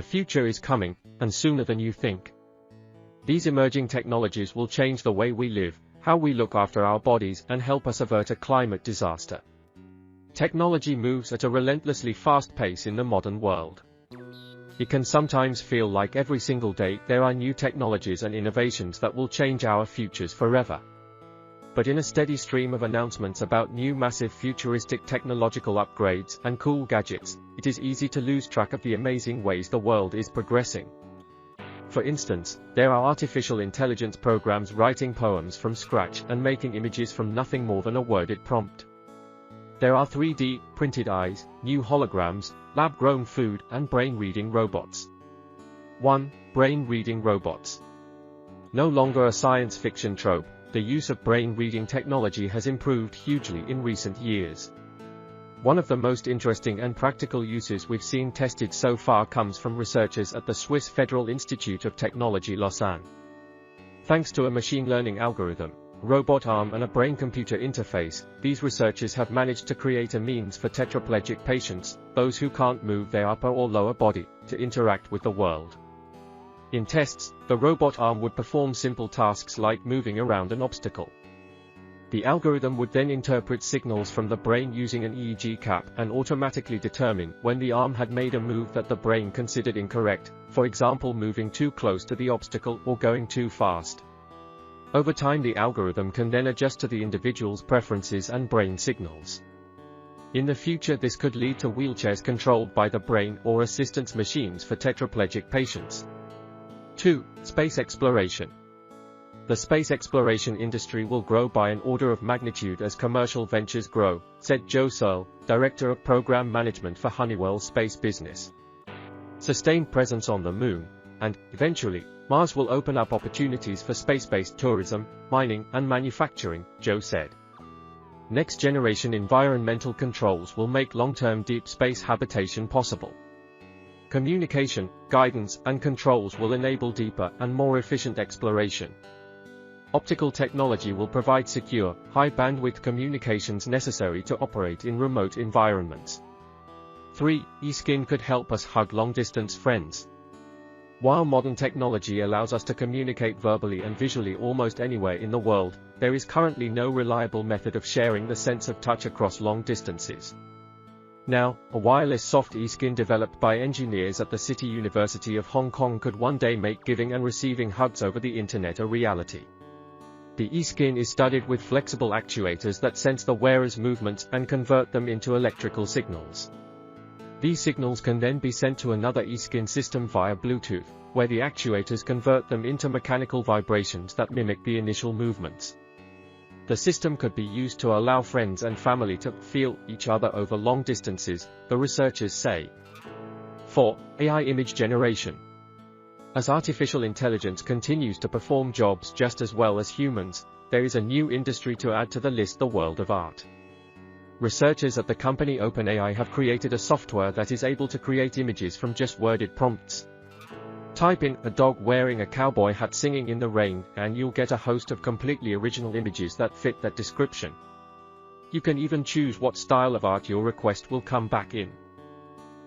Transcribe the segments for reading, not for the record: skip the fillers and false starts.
future is coming, and sooner than you think. These emerging technologies will change the way we live, how we look after our bodies, and help us avert a climate disaster. Technology moves at a relentlessly fast pace in the modern world. It can sometimes feel like every single day there are new technologies and innovations that will change our futures forever. But in a steady stream of announcements about new massive futuristic technological upgrades and cool gadgets, it is easy to lose track of the amazing ways the world is progressing. For instance, there are artificial intelligence programs writing poems from scratch and making images from nothing more than a worded prompt. There are 3D printed eyes, new holograms, lab-grown food, and brain-reading robots. 1. Brain-reading robots. No longer a science fiction trope, the use of brain-reading technology has improved hugely in recent years. One of the most interesting and practical uses we've seen tested so far comes from researchers at the Swiss Federal Institute of Technology Lausanne. Thanks to a machine learning algorithm, robot arm and a brain-computer interface, these researchers have managed to create a means for tetraplegic patients, those who can't move their upper or lower body, to interact with the world. In tests, the robot arm would perform simple tasks like moving around an obstacle. The algorithm would then interpret signals from the brain using an EEG cap and automatically determine when the arm had made a move that the brain considered incorrect, for example moving too close to the obstacle or going too fast. Over time the algorithm can then adjust to the individual's preferences and brain signals. In the future this could lead to wheelchairs controlled by the brain or assistance machines for tetraplegic patients. 2. Space exploration. The space exploration industry will grow by an order of magnitude as commercial ventures grow, said Joe Searle, Director of Program Management for Honeywell's space business. Sustained presence on the Moon, and, eventually, Mars will open up opportunities for space-based tourism, mining, and manufacturing, Joe said. Next-generation environmental controls will make long-term deep space habitation possible. Communication, guidance, and controls will enable deeper and more efficient exploration. Optical technology will provide secure, high-bandwidth communications necessary to operate in remote environments. 3. E-skin could help us hug long-distance friends. While modern technology allows us to communicate verbally and visually almost anywhere in the world, there is currently no reliable method of sharing the sense of touch across long distances. Now, a wireless soft e-skin developed by engineers at the City University of Hong Kong could one day make giving and receiving hugs over the internet a reality. The e-skin is studded with flexible actuators that sense the wearer's movements and convert them into electrical signals. These signals can then be sent to another e-skin system via Bluetooth, where the actuators convert them into mechanical vibrations that mimic the initial movements. The system could be used to allow friends and family to feel each other over long distances, the researchers say. 4. AI image generation. As artificial intelligence continues to perform jobs just as well as humans, there is a new industry to add to the list: the world of art. Researchers at the company OpenAI have created a software that is able to create images from just worded prompts. Type in "a dog wearing a cowboy hat singing in the rain" and you'll get a host of completely original images that fit that description. You can even choose what style of art your request will come back in.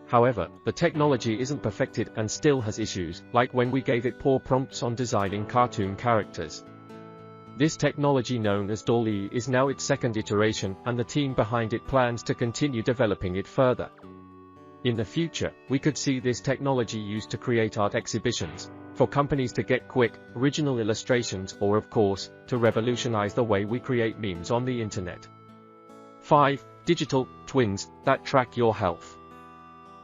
However, the technology isn't perfected and still has issues, like when we gave it poor prompts on designing cartoon characters. This technology, known as DALL-E, is now its second iteration, and the team behind it plans to continue developing it further. In the future, we could see this technology used to create art exhibitions, for companies to get quick, original illustrations, or of course, to revolutionize the way we create memes on the internet. 5. Digital twins that track your health.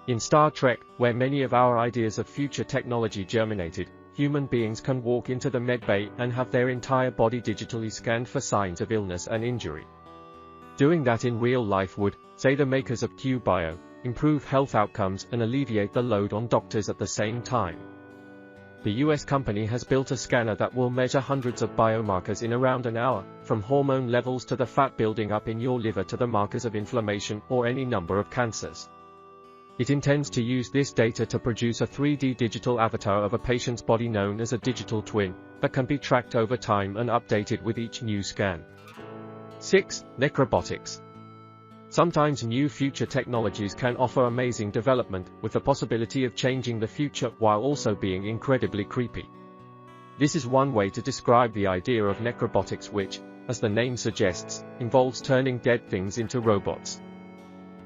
In Star Trek, where many of our ideas of future technology germinated, human beings can walk into the medbay and have their entire body digitally scanned for signs of illness and injury. Doing that in real life would, say the makers of QBio, improve health outcomes and alleviate the load on doctors at the same time. The US company has built a scanner that will measure hundreds of biomarkers in around an hour, from hormone levels to the fat building up in your liver to the markers of inflammation or any number of cancers. It intends to use this data to produce a 3D digital avatar of a patient's body known as a digital twin, that can be tracked over time and updated with each new scan. 6. Necrobotics. Sometimes new future technologies can offer amazing development, with the possibility of changing the future while also being incredibly creepy. This is one way to describe the idea of necrobotics, which, as the name suggests, involves turning dead things into robots.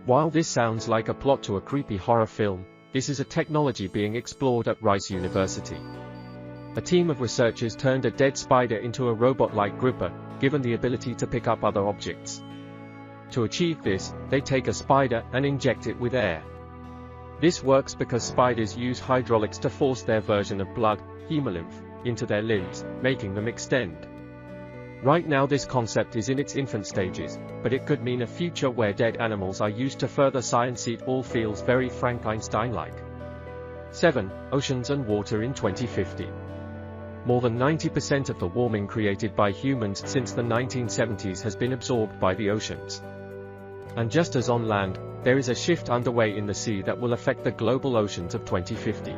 While this sounds like a plot to a creepy horror film, this is a technology being explored at Rice University. A team of researchers turned a dead spider into a robot-like gripper, given the ability to pick up other objects. To achieve this, they take a spider and inject it with air. This works because spiders use hydraulics to force their version of blood, hemolymph, into their limbs, making them extend. Right now this concept is in its infant stages, but it could mean a future where dead animals are used to further science. It all feels very Frankenstein-like. 7. Oceans and water in 2050. More than 90% of the warming created by humans since the 1970s has been absorbed by the oceans. And just as on land, there is a shift underway in the sea that will affect the global oceans of 2050.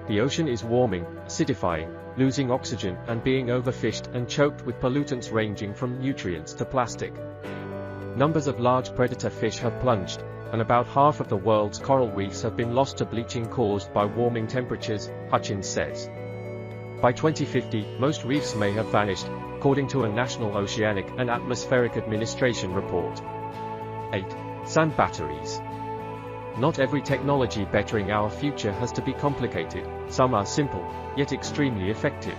The ocean is warming, acidifying, losing oxygen, and being overfished and choked with pollutants ranging from nutrients to plastic. Numbers of large predator fish have plunged, and about half of the world's coral reefs have been lost to bleaching caused by warming temperatures, Hutchins says. By 2050, most reefs may have vanished, according to a National Oceanic and Atmospheric Administration report. 8. Sand batteries. Not every technology bettering our future has to be complicated. Some are simple, yet extremely effective.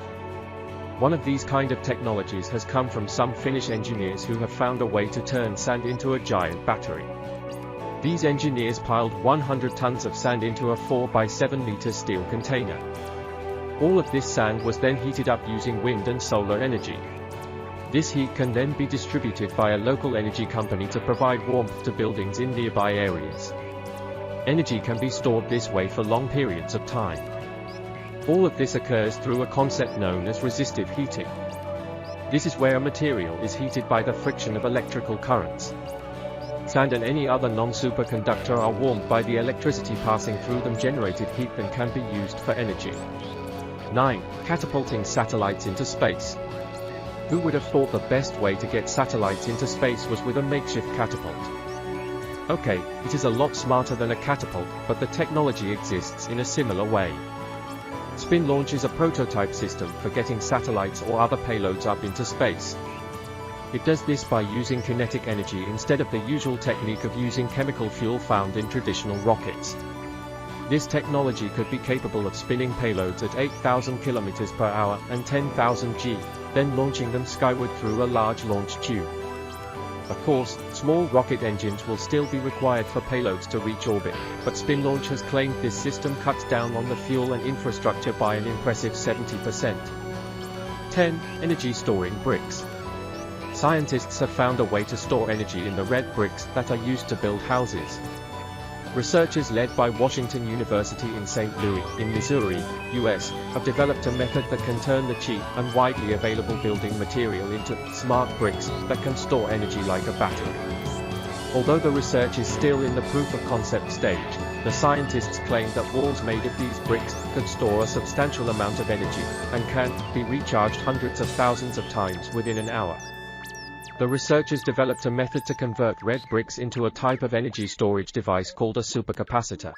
One of these kind of technologies has come from some Finnish engineers who have found a way to turn sand into a giant battery. These engineers piled 100 tons of sand into a 4 by 7 meter steel container. All of this sand was then heated up using wind and solar energy. This heat can then be distributed by a local energy company to provide warmth to buildings in nearby areas. Energy can be stored this way for long periods of time. All of this occurs through a concept known as resistive heating. This is where a material is heated by the friction of electrical currents. Sand and any other non-superconductor are warmed by the electricity passing through them. Generated heat then can be used for energy. 9. Catapulting satellites into space. Who would have thought the best way to get satellites into space was with a makeshift catapult? Okay, it is a lot smarter than a catapult, but the technology exists in a similar way. Spin launch is a prototype system for getting satellites or other payloads up into space. It does this by using kinetic energy instead of the usual technique of using chemical fuel found in traditional rockets. This technology could be capable of spinning payloads at 8,000 km per hour and 10,000 G, then launching them skyward through a large launch tube. Of course, small rocket engines will still be required for payloads to reach orbit, but Spin Launch has claimed this system cuts down on the fuel and infrastructure by an impressive 70%. 10. Energy storing bricks. Scientists have found a way to store energy in the red bricks that are used to build houses. Researchers led by Washington University in St. Louis, in Missouri, US, have developed a method that can turn the cheap and widely available building material into smart bricks that can store energy like a battery. Although the research is still in the proof of concept stage, the scientists claim that walls made of these bricks could store a substantial amount of energy and can be recharged hundreds of thousands of times within an hour. The researchers developed a method to convert red bricks into a type of energy storage device called a supercapacitor.